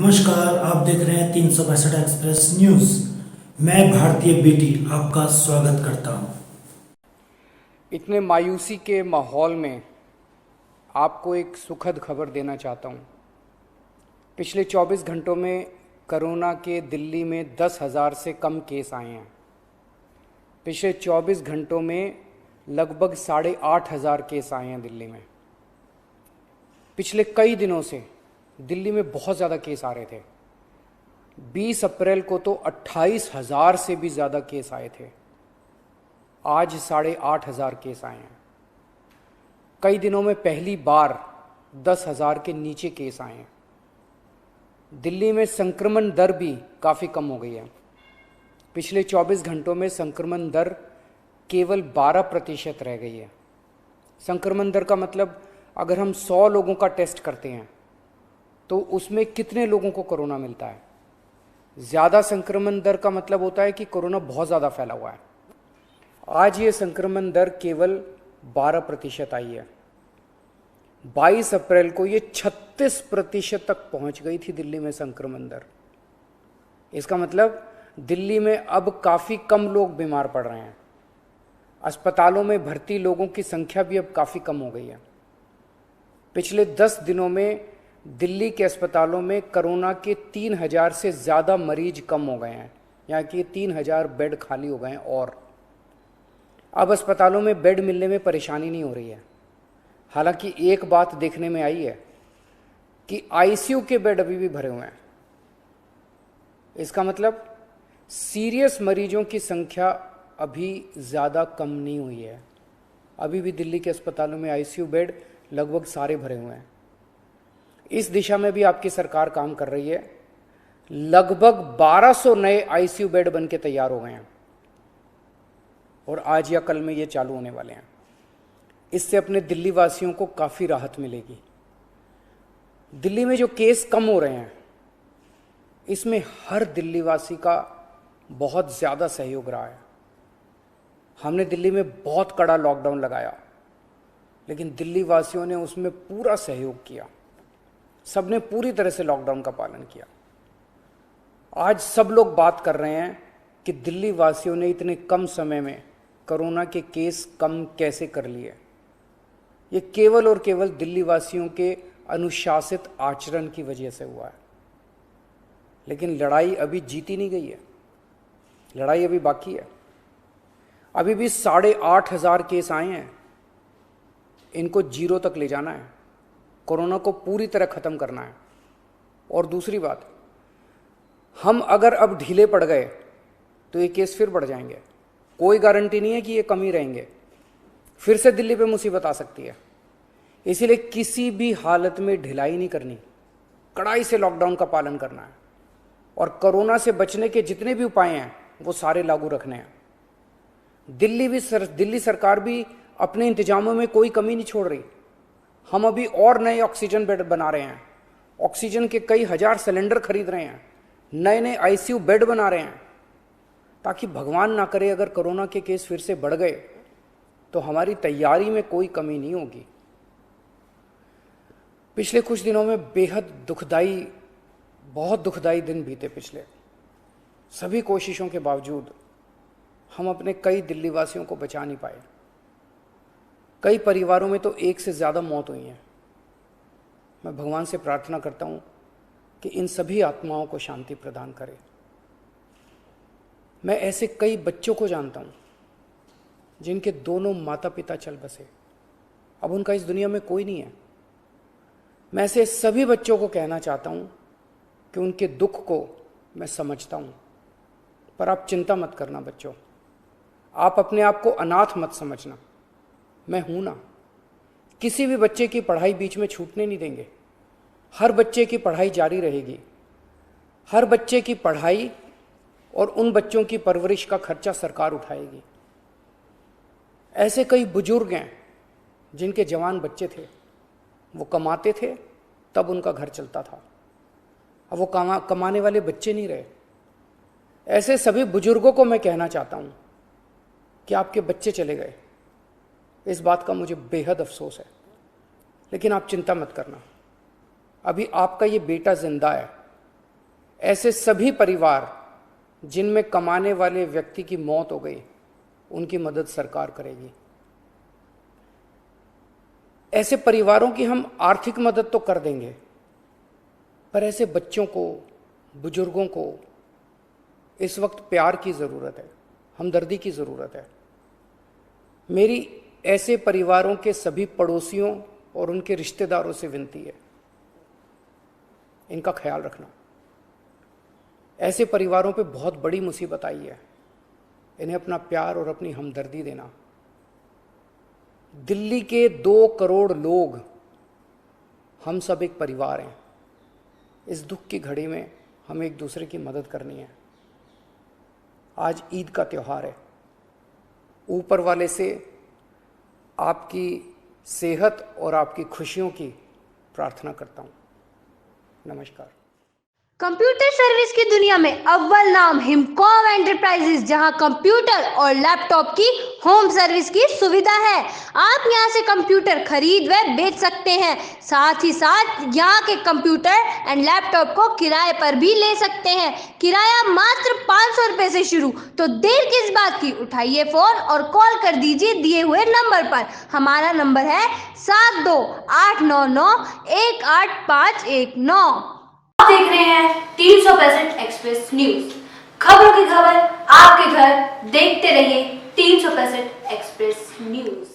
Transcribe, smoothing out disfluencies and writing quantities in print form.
नमस्कार, आप देख रहे हैं 362 एक्सप्रेस न्यूज। मैं भारतीय बेटी आपका स्वागत करता हूं। इतने मायूसी के माहौल में आपको एक सुखद खबर देना चाहता हूँ। पिछले 24 घंटों में कोरोना के दिल्ली में 10,000 से कम केस आए हैं। पिछले 24 घंटों में लगभग 8,500 केस आए हैं दिल्ली में। पिछले कई दिनों से दिल्ली में बहुत ज़्यादा केस आ रहे थे। 20 अप्रैल को तो 28,000 से भी ज़्यादा केस आए थे। आज 8,500 केस आए हैं। कई दिनों में पहली बार 10,000 के नीचे केस आए हैं। दिल्ली में संक्रमण दर भी काफ़ी कम हो गई है। पिछले 24 घंटों में संक्रमण दर केवल 12% रह गई है। संक्रमण दर का मतलब अगर हम 100 लोगों का टेस्ट करते हैं तो उसमें कितने लोगों को कोरोना मिलता है। ज़्यादा संक्रमण दर का मतलब होता है कि कोरोना बहुत ज़्यादा फैला हुआ है। आज ये संक्रमण दर केवल 12% आई है। 22 अप्रैल को ये 36% तक पहुंच गई थी दिल्ली में संक्रमण दर। इसका मतलब दिल्ली में अब काफ़ी कम लोग बीमार पड़ रहे हैं। अस्पतालों में भर्ती लोगों की संख्या भी अब काफ़ी कम हो गई है। पिछले 10 दिनों में दिल्ली के अस्पतालों में कोरोना के 3,000 से ज़्यादा मरीज कम हो गए हैं, यहाँ कि 3,000 बेड खाली हो गए हैं। और अब अस्पतालों में बेड मिलने में परेशानी नहीं हो रही है। हालांकि एक बात देखने में आई है कि आईसीयू के बेड अभी भी भरे हुए हैं। इसका मतलब सीरियस मरीजों की संख्या अभी ज़्यादा कम नहीं हुई है। अभी भी दिल्ली के अस्पतालों में आईसीयू बेड लगभग सारे भरे हुए हैं। इस दिशा में भी आपकी सरकार काम कर रही है। लगभग 1200 नए आईसीयू बेड बन के तैयार हो गए हैं और आज या कल में ये चालू होने वाले हैं। इससे अपने दिल्ली वासियों को काफ़ी राहत मिलेगी। दिल्ली में जो केस कम हो रहे हैं इसमें हर दिल्ली वासी का बहुत ज़्यादा सहयोग रहा है। हमने दिल्ली में बहुत कड़ा लॉकडाउन लगाया, लेकिन दिल्ली वासियों ने उसमें पूरा सहयोग किया। सबने पूरी तरह से लॉकडाउन का पालन किया। आज सब लोग बात कर रहे हैं कि दिल्ली वासियों ने इतने कम समय में कोरोना के केस कम कैसे कर लिए। ये केवल और केवल दिल्ली वासियों के अनुशासित आचरण की वजह से हुआ है। लेकिन लड़ाई अभी जीती नहीं गई है। लड़ाई अभी बाकी है। अभी भी 8,500 केस आए हैं। इनको 0 तक ले जाना है। कोरोना को पूरी तरह ख़त्म करना है। और दूसरी बात, हम अगर अब ढीले पड़ गए तो ये केस फिर बढ़ जाएंगे। कोई गारंटी नहीं है कि ये कम ही रहेंगे। फिर से दिल्ली पे मुसीबत आ सकती है। इसीलिए किसी भी हालत में ढिलाई नहीं करनी, कड़ाई से लॉकडाउन का पालन करना है और कोरोना से बचने के जितने भी उपाय हैं वो सारे लागू रखने हैं। दिल्ली सरकार भी अपने इंतजामों में कोई कमी नहीं छोड़ रही। हम अभी और नए ऑक्सीजन बेड बना रहे हैं। ऑक्सीजन के कई हजार सिलेंडर खरीद रहे हैं। नए नए आईसीयू बेड बना रहे हैं, ताकि भगवान ना करे अगर कोरोना के केस फिर से बढ़ गए तो हमारी तैयारी में कोई कमी नहीं होगी। पिछले कुछ दिनों में बेहद दुखदाई, बहुत दुखदाई दिन बीते। पिछले सभी कोशिशों के बावजूद हम अपने कई दिल्ली वासियों को बचा नहीं पाए। कई परिवारों में तो एक से ज़्यादा मौत हुई है। मैं भगवान से प्रार्थना करता हूँ कि इन सभी आत्माओं को शांति प्रदान करे। मैं ऐसे कई बच्चों को जानता हूँ जिनके दोनों माता पिता चल बसे, अब उनका इस दुनिया में कोई नहीं है। मैं ऐसे सभी बच्चों को कहना चाहता हूँ कि उनके दुख को मैं समझता हूँ, पर आप चिंता मत करना बच्चों। आप अपने आप को अनाथ मत समझना। मैं हूं ना। किसी भी बच्चे की पढ़ाई बीच में छूटने नहीं देंगे। हर बच्चे की पढ़ाई जारी रहेगी। हर बच्चे की पढ़ाई और उन बच्चों की परवरिश का खर्चा सरकार उठाएगी। ऐसे कई बुजुर्ग हैं जिनके जवान बच्चे थे, वो कमाते थे तब उनका घर चलता था। अब वो कमाने वाले बच्चे नहीं रहे। ऐसे सभी बुजुर्गों को मैं कहना चाहता हूं कि आपके बच्चे चले गए। इस बात का मुझे बेहद अफसोस है, लेकिन आप चिंता मत करना। अभी आपका ये बेटा जिंदा है ऐसे सभी परिवार जिनमें कमाने वाले व्यक्ति की मौत हो गई, उनकी मदद सरकार करेगी। ऐसे परिवारों की हम आर्थिक मदद तो कर देंगे, पर ऐसे बच्चों को, बुजुर्गों को इस वक्त प्यार की ज़रूरत है, हमदर्दी की ज़रूरत है। मेरी ऐसे परिवारों के सभी पड़ोसियों और उनके रिश्तेदारों से विनती है, इनका ख्याल रखना। ऐसे परिवारों पे बहुत बड़ी मुसीबत आई है, इन्हें अपना प्यार और अपनी हमदर्दी देना। दिल्ली के 2 करोड़ लोग, हम सब एक परिवार हैं। इस दुख की घड़ी में हमें एक दूसरे की मदद करनी है। आज ईद का त्यौहार है। ऊपर वाले से आपकी सेहत और आपकी खुशियों की प्रार्थना करता हूँ। नमस्कार। कंप्यूटर सर्विस की दुनिया में अव्वल नाम हिमकॉम एंटरप्राइजेज, जहां कंप्यूटर और लैपटॉप की होम सर्विस की सुविधा है। आप यहां से कंप्यूटर खरीद व बेच सकते हैं। साथ ही साथ यहां के कंप्यूटर एंड लैपटॉप को किराए पर भी ले सकते हैं। किराया मात्र 500 रुपए से शुरू। तो देर किस बात की, उठाइए फोन और कॉल कर दीजिए दिए हुए नंबर पर। हमारा नंबर है 7289918519। आप देख रहे हैं 365 एक्सप्रेस न्यूज। खबरों की खबर आपके घर, देखते रहिए 365 एक्सप्रेस न्यूज।